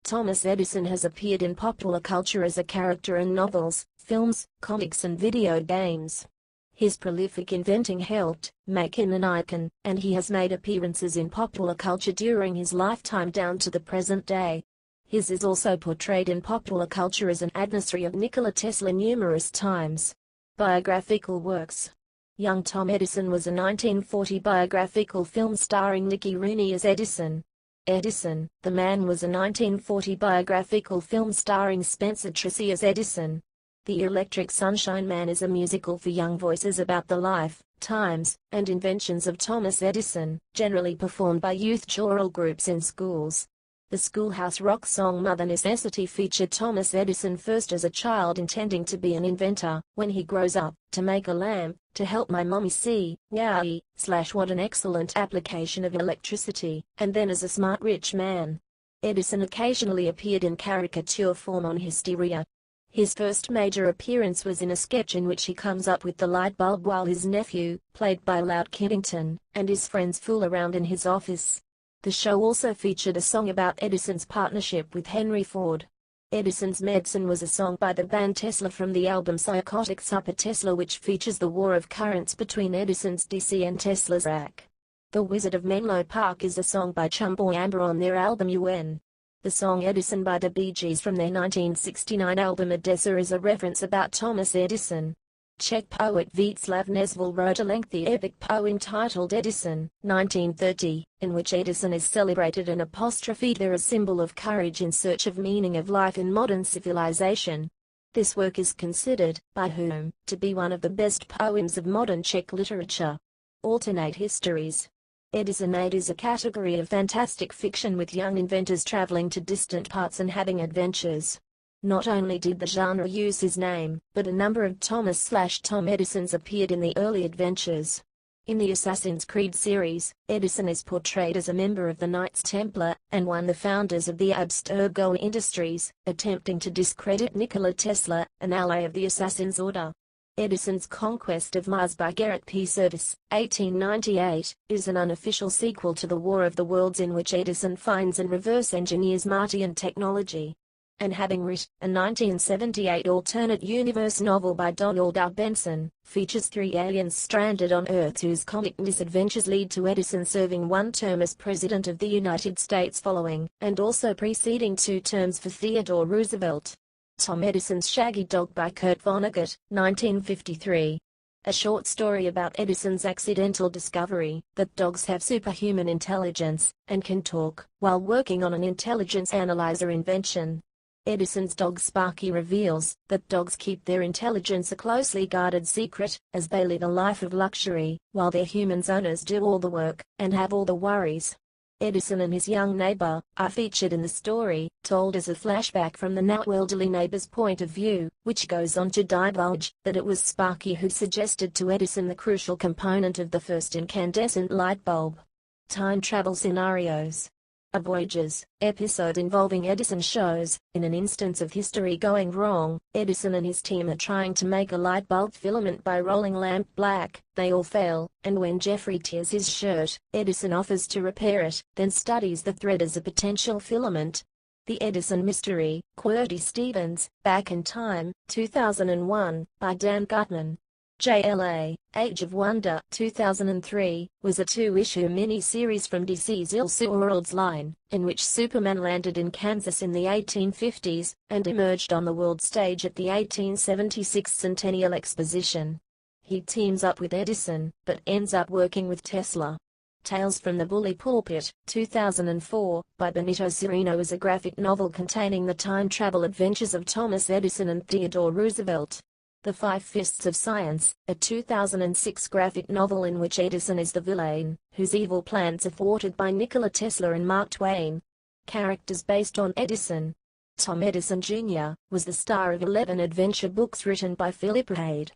Thomas Edison has appeared in popular culture as a character in novels, films, comics and video games. His prolific inventing helped make him an icon, and he has made appearances in popular culture during his lifetime down to the present day. His is also portrayed in popular culture as an adversary of Nikola Tesla numerous times. Biographical works. Young Tom Edison was a 1940 biographical film starring Mickey Rooney as Edison. Edison, the Man was a 1940 biographical film starring Spencer Tracy as Edison. The Electric Sunshine Man is a musical for young voices about the life, times, and inventions of Thomas Edison, generally performed by youth choral groups in schools. The Schoolhouse Rock song Mother Necessity featured Thomas Edison first as a child intending to be an inventor, when he grows up, to make a lamp, to help my mommy see, wowie, / what an excellent application of electricity, and then as a smart rich man. Edison occasionally appeared in caricature form on Hysteria. His first major appearance was in a sketch in which he comes up with the light bulb while his nephew, played by Loud Kiddington, and his friends fool around in his office. The show also featured a song about Edison's partnership with Henry Ford. Edison's Medicine was a song by the band Tesla from the album Psychotic Upper Tesla, which features the war of currents between Edison's DC and Tesla's AC. The Wizard of Menlo Park is a song by Chumbo Amber on their album UN. The song Edison by the Bee Gees from their 1969 album Odessa is a reference about Thomas Edison. Czech poet Václav Nezval wrote a lengthy epic poem titled Edison, 1930, in which Edison is celebrated and apostrophed as a symbol of courage in search of meaning of life in modern civilization. This work is considered, by whom, to be one of the best poems of modern Czech literature. Alternate histories. Edison Age is a category of fantastic fiction with young inventors traveling to distant parts and having adventures. Not only did the genre use his name, but a number of Thomas/Tom Edisons appeared in the early adventures. In the Assassin's Creed series, Edison is portrayed as a member of the Knights Templar, and one of the founders of the Abstergo Industries, attempting to discredit Nikola Tesla, an ally of the Assassin's Order. Edison's Conquest of Mars by Garrett P. Serviss, 1898, is an unofficial sequel to the War of the Worlds in which Edison finds and reverse engineers Martian technology. And having written a 1978 alternate universe novel by Donald R. Benson, features 3 aliens stranded on Earth whose comic misadventures lead to Edison serving 1 term as President of the United States following, and also preceding 2 terms for Theodore Roosevelt. Tom Edison's Shaggy Dog by Kurt Vonnegut, 1953. A short story about Edison's accidental discovery that dogs have superhuman intelligence, and can talk, while working on an intelligence analyzer invention. Edison's dog Sparky reveals that dogs keep their intelligence a closely guarded secret, as they live a life of luxury, while their human owners do all the work, and have all the worries. Edison and his young neighbor are featured in the story, told as a flashback from the now elderly neighbor's point of view, which goes on to divulge that it was Sparky who suggested to Edison the crucial component of the first incandescent light bulb. Time travel scenarios. A Voyages episode involving Edison shows, in an instance of history going wrong, Edison and his team are trying to make a light bulb filament by rolling lamp black. They all fail, and when Jeffrey tears his shirt, Edison offers to repair it, then studies the thread as a potential filament. The Edison Mystery, QWERTY Stevens, Back in Time, 2001, by Dan Gutman. JLA, Age of Wonder 2003, was a 2-issue mini-series from DC's Elseworlds line, in which Superman landed in Kansas in the 1850s, and emerged on the world stage at the 1876 Centennial Exposition. He teams up with Edison, but ends up working with Tesla. Tales from the Bully Pulpit, 2004, by Benito Cereno is a graphic novel containing the time travel adventures of Thomas Edison and Theodore Roosevelt. The Five Fists of Science, a 2006 graphic novel in which Edison is the villain, whose evil plans are thwarted by Nikola Tesla and Mark Twain. Characters based on Edison. Tom Edison Jr. was the star of 11 adventure books written by Philip Reid.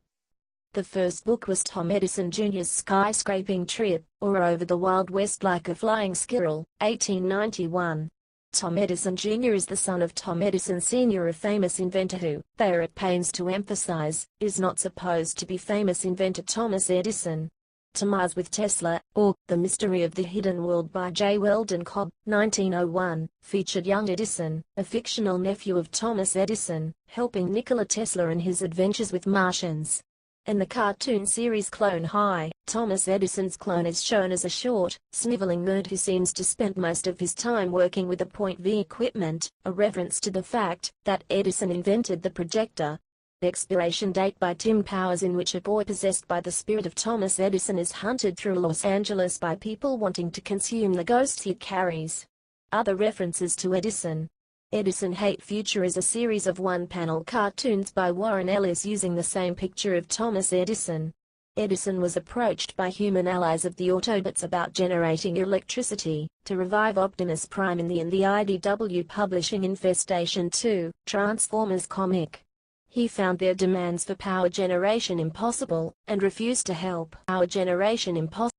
The first book was Tom Edison Jr.'s Skyscraping Trip, or Over the Wild West Like a Flying Squirrel, 1891. Tom Edison Jr. is the son of Tom Edison Sr., a famous inventor who, they are at pains to emphasize, is not supposed to be famous inventor Thomas Edison. To Mars with Tesla, or The Mystery of the Hidden World by J. Weldon Cobb, 1901, featured young Edison, a fictional nephew of Thomas Edison, helping Nikola Tesla in his adventures with Martians. In the cartoon series Clone High, Thomas Edison's clone is shown as a short, sniveling nerd who seems to spend most of his time working with the Point V equipment, a reference to the fact that Edison invented the projector. Expiration Date by Tim Powers, in which a boy possessed by the spirit of Thomas Edison is hunted through Los Angeles by people wanting to consume the ghosts he carries. Other references to Edison. Edison Hate Future is a series of one-panel cartoons by Warren Ellis using the same picture of Thomas Edison. Edison was approached by human allies of the Autobots about generating electricity to revive Optimus Prime in the IDW Publishing Infestation 2, Transformers comic. He found their demands for power generation impossible, and refused to help. Power generation impossible.